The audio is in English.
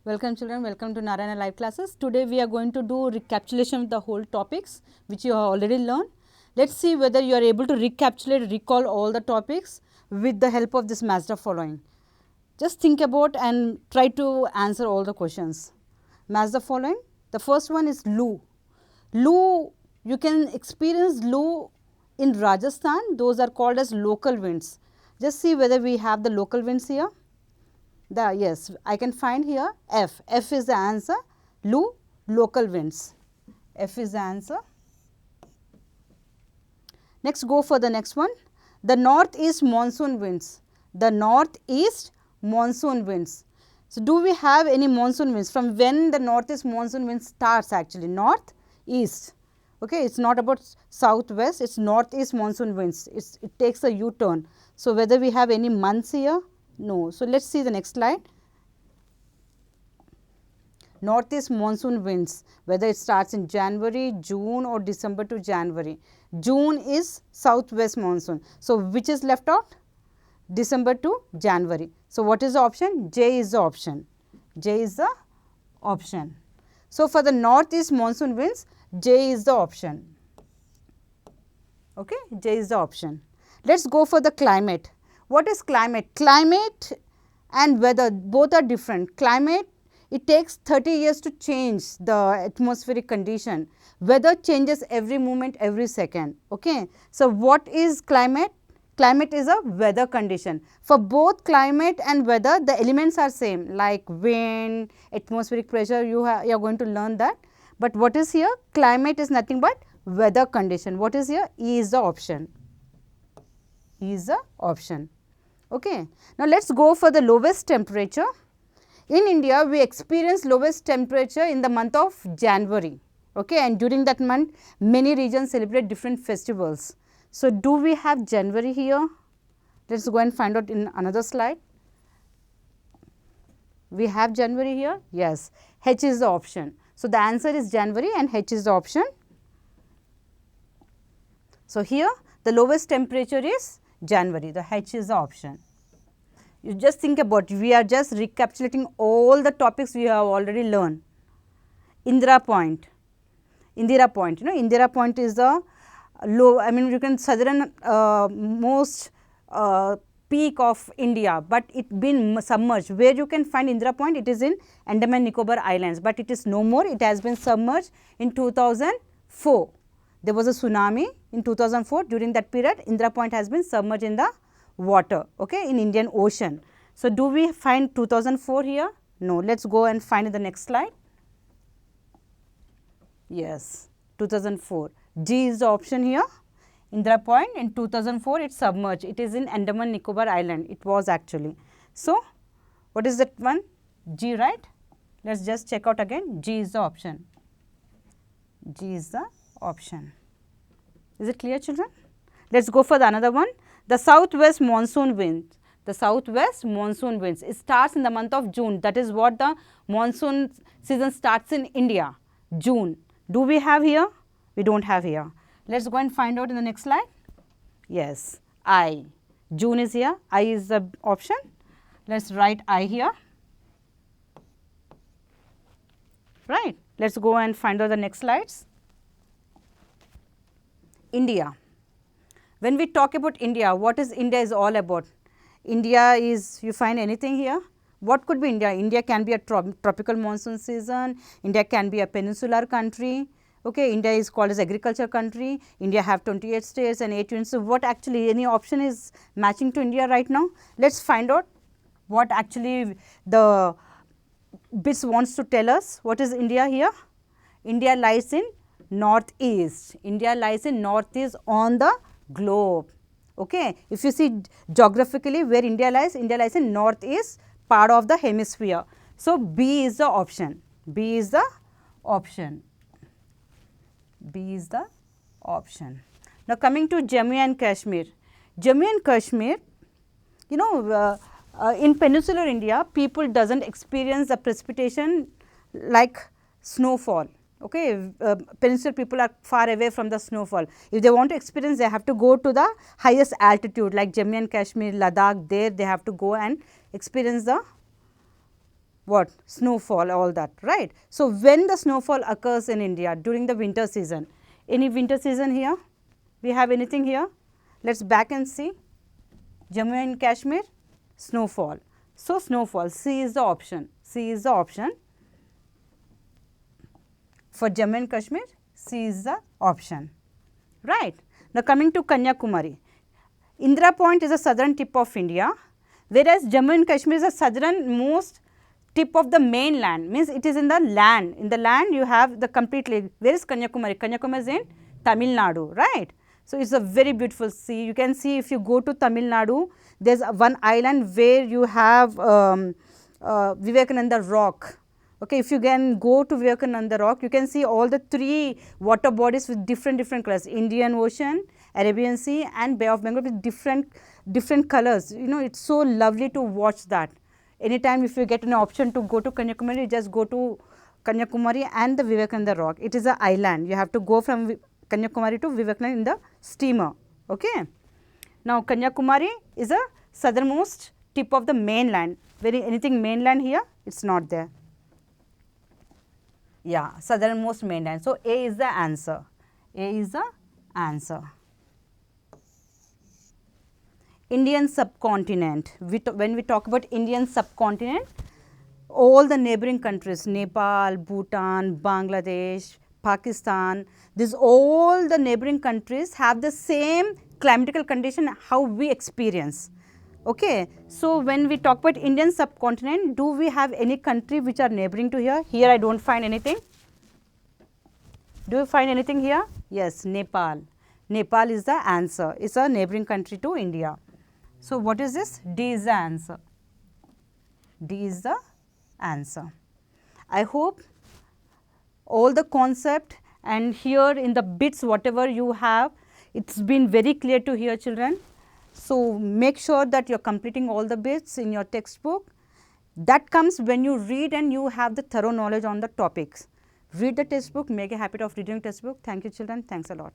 Welcome children, welcome to Narayana live classes. Today we are going to do recapitulation of the whole topics which you have already learned. Let us see whether you are able to recapitulate, recall all the topics with the help of this match the following. Just think about and try to answer all the questions. Match the following. The first one is Lu. Lu, you can experience Lu in Rajasthan, those are called as local winds. Just see whether we have the local winds here. Yes, I can find here F. F is the answer. Lu, local winds. F is the answer. Next, go for the next one. The northeast monsoon winds. The northeast monsoon winds. So, do we have any monsoon winds? From when the northeast monsoon wind starts actually? Northeast. Okay, it is not about southwest, it is northeast monsoon winds. It takes a U-turn. So, whether we have any months here? No. So, let us see the next slide. Northeast monsoon winds, whether it starts in January, June or December to January. June is southwest monsoon. So, which is left out? December to January. So, what is the option? J is the option. J is the option. So, for the northeast monsoon winds, J is the option. Okay, J is the option. Let us go for the climate. What is climate? Climate and weather both are different. Climate, it takes 30 years to change the atmospheric condition. Weather changes every moment, every second. Okay. So, what is climate? Climate is a weather condition. For both climate and weather, the elements are same like wind, atmospheric pressure, you are going to learn that. But what is here? Climate is nothing but weather condition. What is here? E is the option. E is the option. Okay. Now, let us go for the lowest temperature. In India, we experience lowest temperature in the month of January. Okay. And during that month, many regions celebrate different festivals. So, do we have January here? Let us go and find out in another slide. We have January here? Yes. H is the option. So, the answer is January and H is the option. So, here the lowest temperature is January, the H is the option. You just think about, we are just recapitulating all the topics we have already learned. Indira Point, Indira Point, Indira Point is the low, you can southern most peak of India, but it been submerged. Where you can find Indira Point? It is in Andaman Nicobar Islands, but it is no more. It has been submerged in 2004. There was a tsunami in 2004. During that period, Indira Point has been submerged in the water, okay, in Indian Ocean. So, do we find 2004 here? No. Let us go and find in the next slide. Yes, 2004. G is the option here. Indira Point in 2004 it submerged. It is in Andaman Nicobar Island. It was actually. So, what is that one? G, right? Let us just check out again. G is the option. G is the option. Is it clear, children? Let us go for the another one. The southwest monsoon wind. The southwest monsoon winds. It starts in the month of June. That is what the monsoon season starts in India. June. Do we have here? We do not have here. Let us go and find out in the next slide. Yes, I. June is here. I is the option. Let us write I here. Right. Let us go and find out the next slides. India. When we talk about India, what is India is all about? India is, you find anything here? What could be India? India can be a tropical monsoon season. India can be a peninsular country. Okay, India is called as agriculture country. India have 28 states and 8 unions. So, what actually any option is matching to India right now? Let us find out what actually the bits wants to tell us. What is India here? India lies in northeast. India lies in northeast on the globe. Okay. If you see geographically where India lies in northeast part of the hemisphere. So, B is the option. B is the option. B is the option. Now, coming to Jammu and Kashmir. Jammu and Kashmir, in peninsular India, people doesn't experience the precipitation like snowfall. Okay, peninsular people are far away from the snowfall. If they want to experience, they have to go to the highest altitude like Jammu and Kashmir, Ladakh. There they have to go and experience the what? Snowfall, all that, right. So, when the snowfall occurs in India during the winter season, any winter season here? We have anything here? Let us back and see. Jammu and Kashmir, snowfall. So, snowfall, C is the option, C is the option. For Jammu and Kashmir, C is the option, right. Now, coming to Kanyakumari, Indira Point is the southern tip of India, whereas Jammu and Kashmir is the southernmost tip of the mainland, means it is in the land. In the land you have the completely, where is Kanyakumari? Kanyakumari is in Tamil Nadu, right. So, it is a very beautiful sea. You can see if you go to Tamil Nadu, there is one island where you have Vivekananda Rock. Okay, if you can go to Vivekananda Rock, you can see all the 3 water bodies with different colors, Indian Ocean, Arabian Sea and Bay of Bengal with different colors. You know, it is so lovely to watch that. Anytime if you get an option to go to Kanyakumari, you just go to Kanyakumari and the Vivekananda Rock. It is an island. You have to go from Kanyakumari to Vivekananda in the steamer. Okay. Now, Kanyakumari is a southernmost tip of the mainland. Anything mainland here? It is not there. Yeah, southernmost mainland. So, A is the answer. A is the answer. Indian subcontinent. When we talk about Indian subcontinent, all the neighboring countries, Nepal, Bhutan, Bangladesh, Pakistan, these all the neighboring countries have the same climatical condition how we experience. Okay. So, when we talk about Indian subcontinent, do we have any country which are neighboring to here? Here I do not find anything. Do you find anything here? Yes, Nepal. Nepal is the answer. It is a neighboring country to India. So, what is this? D is the answer. D is the answer. I hope all the concept and here in the bits whatever you have, it has been very clear to hear, children. So, make sure that you are completing all the bits in your textbook. That comes when you read and you have the thorough knowledge on the topics. Read the textbook, make a habit of reading textbook. Thank you, children. Thanks a lot.